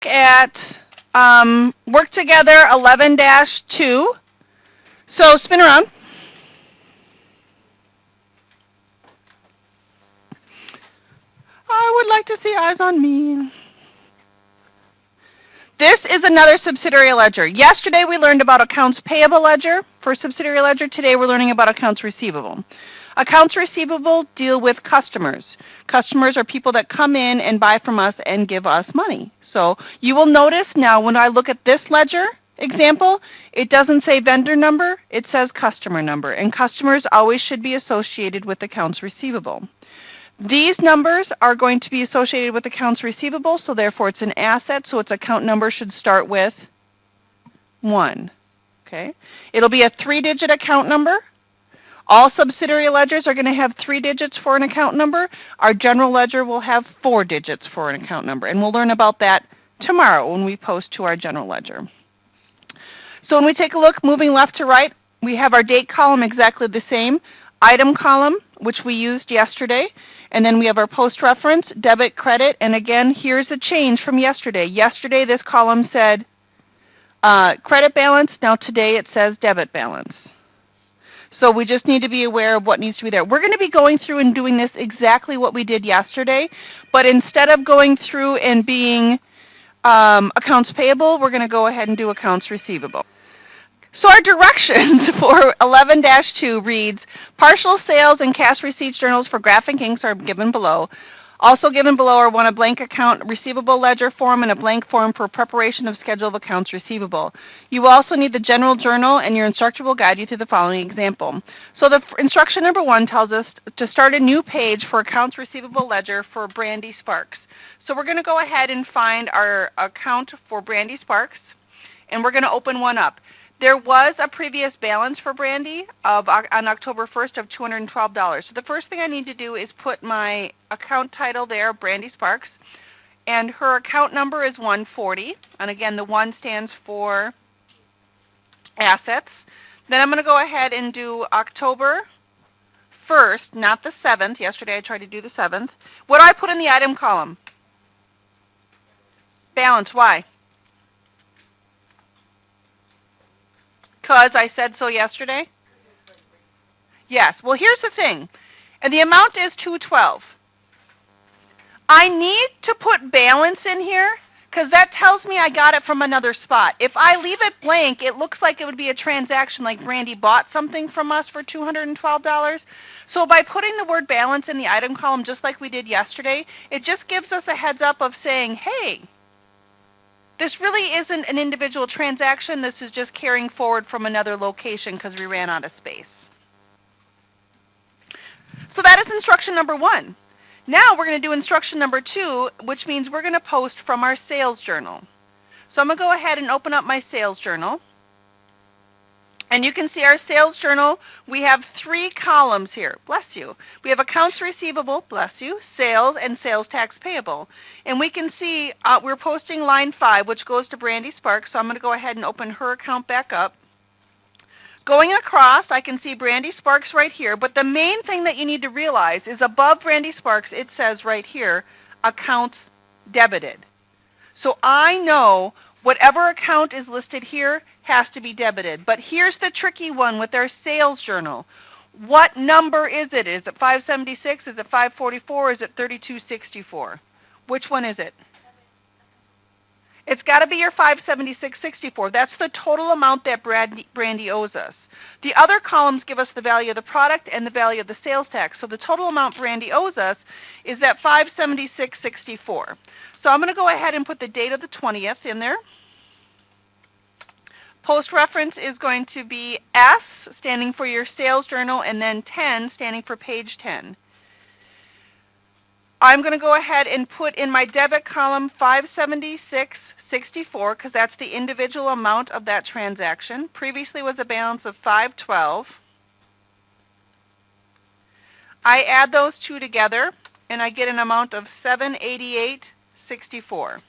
at work together 11-2. So spin around. I would like to see eyes on me. This is another subsidiary ledger. Yesterday we learned about accounts payable ledger for subsidiary ledger. Today we're learning about accounts receivable. Accounts receivable deal with customers. Customers are people that come in and buy from us and give us money. So you will notice now when I look at this ledger example, it doesn't say vendor number, it says customer number. And customers always should be associated with accounts receivable. These numbers are going to be associated with accounts receivable, so therefore it's an asset, so its account number should start with 1. Okay? It'll be a 3-digit account number. All subsidiary ledgers are going to have 3 digits for an account number. Our general ledger will have 4 digits for an account number, and we'll learn about that tomorrow when we post to our general ledger. So when we take a look, moving left to right, we have our date column exactly the same, item column, which we used yesterday, and then we have our post reference, debit, credit, and again, here's a change from yesterday. Yesterday, this column said credit balance. Now today, it says debit balance. So we just need to be aware of what needs to be there. We're going to be going through and doing this exactly what we did yesterday, but instead of going through and being accounts payable, we're going to go ahead and do accounts receivable. So our directions for 11-2 reads, partial sales and cash receipts journals for graphic inks are given below. Also given below are a blank account receivable ledger form and a blank form for preparation of schedule of accounts receivable. You will also need the general journal, and your instructor will guide you through the following example. So the instruction number 1 tells us to start a new page for accounts receivable ledger for Brandy Sparks. So we're going to go ahead and find our account for Brandy Sparks, and we're going to open one up. There was a previous balance for Brandy on October 1st of $212. So the first thing I need to do is put my account title there, Brandy Sparks, and her account number is 140. And again, the 1 stands for assets. Then I'm going to go ahead and do October 1st, not the 7th. Yesterday I tried to do the 7th. What do I put in the item column? Balance. Why? Because I said so yesterday? Yes. Well, here's the thing. And the amount is $212. I need to put balance in here because that tells me I got it from another spot. If I leave it blank, it looks like it would be a transaction like Brandy bought something from us for $212. So by putting the word balance in the item column just like we did yesterday, it just gives us a heads up of saying, hey, this really isn't an individual transaction. This is just carrying forward from another location because we ran out of space. So that is instruction number 1. Now we're going to do instruction number 2, which means we're going to post from our sales journal. So I'm going to go ahead and open up my sales journal. And you can see our sales journal, we have 3 columns here. Bless you. We have accounts receivable, bless you, sales, and sales tax payable. And we can see we're posting line 5, which goes to Brandy Sparks. So I'm going to go ahead and open her account back up. Going across, I can see Brandy Sparks right here. But the main thing that you need to realize is above Brandy Sparks, it says right here, accounts debited. So I know whatever account is listed here has to be debited. But here's the tricky one with our sales journal. What number is it? Is it 576? Is it 544? Is it 3264? Which one is it? It's got to be your 576.64. That's the total amount that Brandy owes us. The other columns give us the value of the product and the value of the sales tax. So the total amount Brandy owes us is that 576.64. So I'm going to go ahead and put the date of the 20th in there. Post reference is going to be S, standing for your sales journal, and then 10, standing for page 10. I'm going to go ahead and put in my debit column 576.64 because that's the individual amount of that transaction. Previously was a balance of 512. I add those 2 together, and I get an amount of 788.64.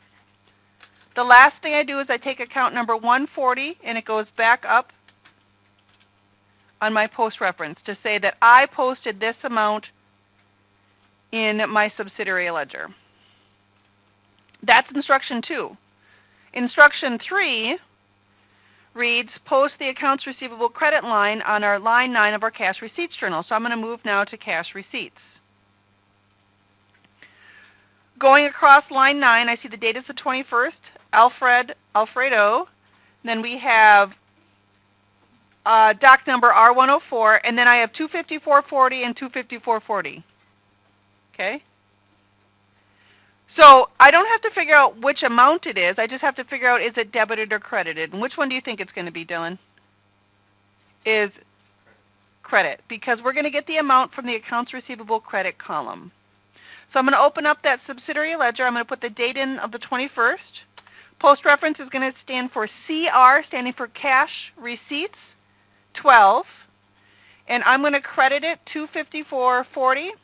The last thing I do is I take account number 140, and it goes back up on my post reference to say that I posted this amount in my subsidiary ledger. That's instruction 2. Instruction 3 reads, post the accounts receivable credit line on our line 9 of our cash receipts journal. So I'm going to move now to cash receipts. Going across line 9, I see the date is the 21st, Alfredo. Then we have doc number R104, and then I have 254.40 and 254.40. Okay? So I don't have to figure out which amount it is. I just have to figure out, is it debited or credited? And which one do you think it's going to be, Dylan? Is credit, because we're going to get the amount from the accounts receivable credit column. So I'm going to open up that subsidiary ledger. I'm going to put the date in of the 21st. Post reference is going to stand for CR, standing for cash receipts 12. And I'm going to credit it $254.40.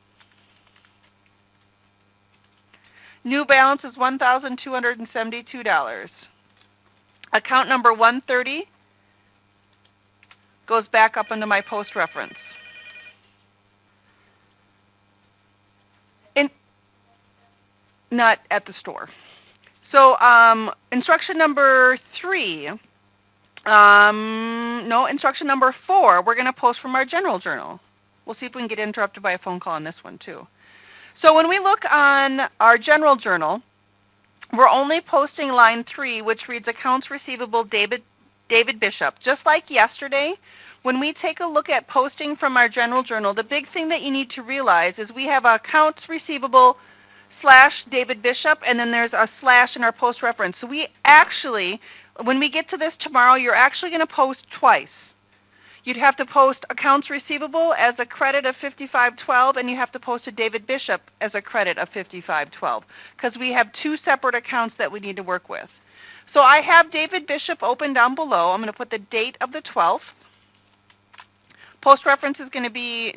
New balance is $1,272. Account number 130 goes back up into my post reference. Not at the store. So instruction number 3, instruction number 4, we're going to post from our general journal. We'll see if we can get interrupted by a phone call on this one too. So when we look on our general journal, we're only posting line 3, which reads accounts receivable David Bishop. Just like yesterday, when we take a look at posting from our general journal, the big thing that you need to realize is we have accounts receivable / David Bishop, and then there's a / in our post reference. So we actually, when we get to this tomorrow, you're actually going to post twice. You'd have to post accounts receivable as a credit of $55.12, and you have to post a David Bishop as a credit of $55.12, because we have 2 separate accounts that we need to work with. So I have David Bishop open down below. I'm going to put the date of the 12th. Post reference is going to be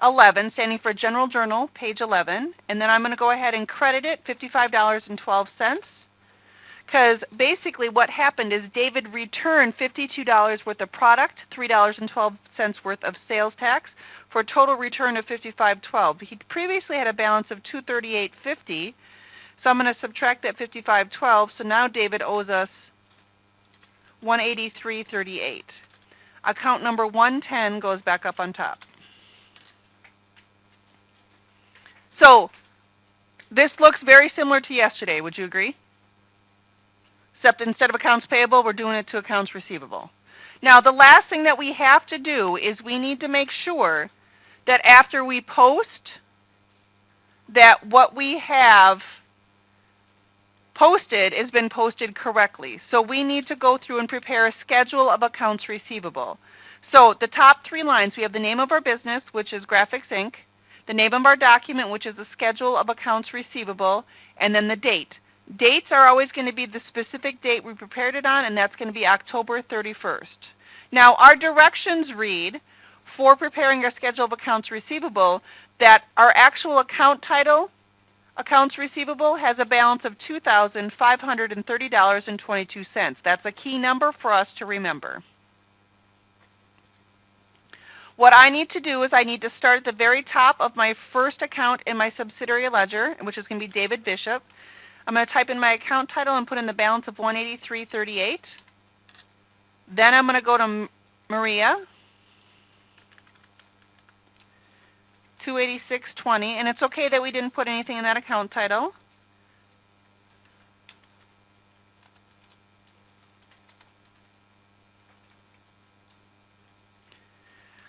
G11, standing for General Journal, page 11. And then I'm going to go ahead and credit it $55.12. Because basically what happened is David returned $52 worth of product, $3.12 worth of sales tax, for a total return of $55.12. He previously had a balance of $238.50, so I'm going to subtract that $55.12. So now David owes us $183.38. Account number 110 goes back up on top. So this looks very similar to yesterday. Would you agree? Except instead of accounts payable, we're doing it to accounts receivable. Now, the last thing that we have to do is we need to make sure that after we post, that what we have posted has been posted correctly. So we need to go through and prepare a schedule of accounts receivable. So the top 3 lines, we have the name of our business, which is Graphics Inc., the name of our document, which is the schedule of accounts receivable, and then the date. Dates are always going to be the specific date we prepared it on, and that's going to be October 31st. Now, our directions read, for preparing our schedule of accounts receivable, that our actual account title, accounts receivable, has a balance of $2,530.22. That's a key number for us to remember. What I need to do is I need to start at the very top of my first account in my subsidiary ledger, which is going to be David Bishop. I'm going to type in my account title and put in the balance of $183.38. Then I'm going to go to Maria, $286.20, and it's okay that we didn't put anything in that account title.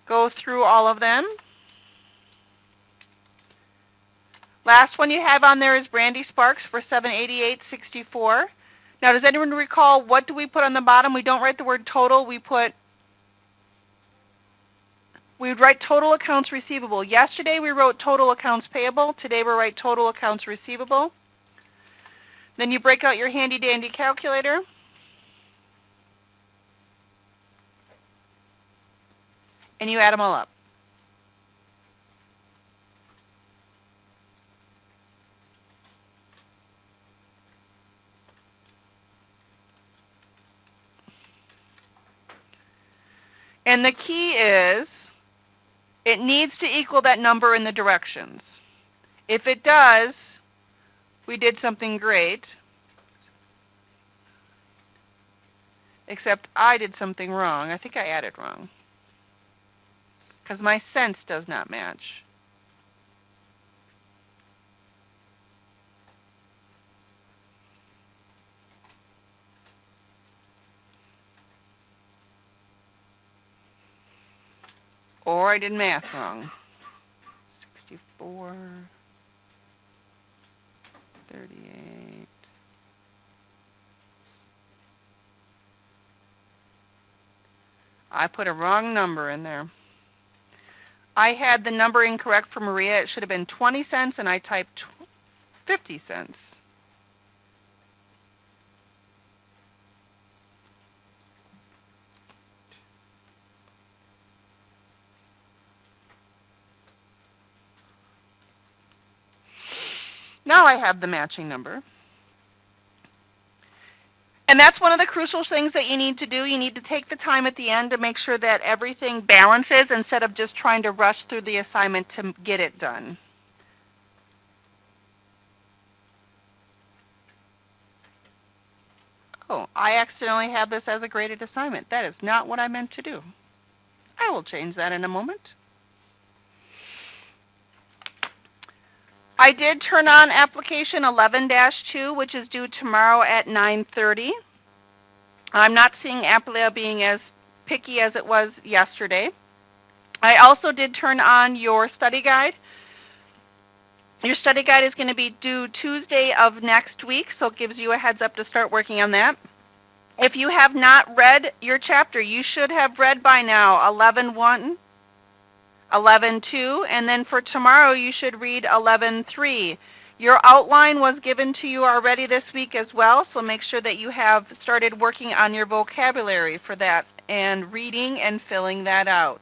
Go through all of them. Last one you have on there is Brandy Sparks for $788.64. Now, does anyone recall, what do we put on the bottom? We don't write the word total. We would write total accounts receivable. Yesterday we wrote total accounts payable. Today we write total accounts receivable. Then you break out your handy dandy calculator. And you add them all up. And the key is, it needs to equal that number in the directions. If it does, we did something great. except I did something wrong. I think I added wrong because my cents does not match. Or I did math wrong. 64, 38. I put a wrong number in there. I had the number incorrect for Maria. It should have been 20 cents, and I typed 50 cents. Now I have the matching number. And that's one of the crucial things that you need to do. You need to take the time at the end to make sure that everything balances instead of just trying to rush through the assignment to get it done. Oh, I accidentally have this as a graded assignment. That is not what I meant to do. I will change that in a moment. I did turn on application 11-2, which is due tomorrow at 9:30. I'm not seeing Aprilia being as picky as it was yesterday. I also did turn on your study guide. Your study guide is going to be due Tuesday of next week, so it gives you a heads up to start working on that. If you have not read your chapter, you should have read by now 11-1, 11-2, and then for tomorrow you should read 11-3. Your outline was given to you already this week as well, so make sure that you have started working on your vocabulary for that and reading and filling that out.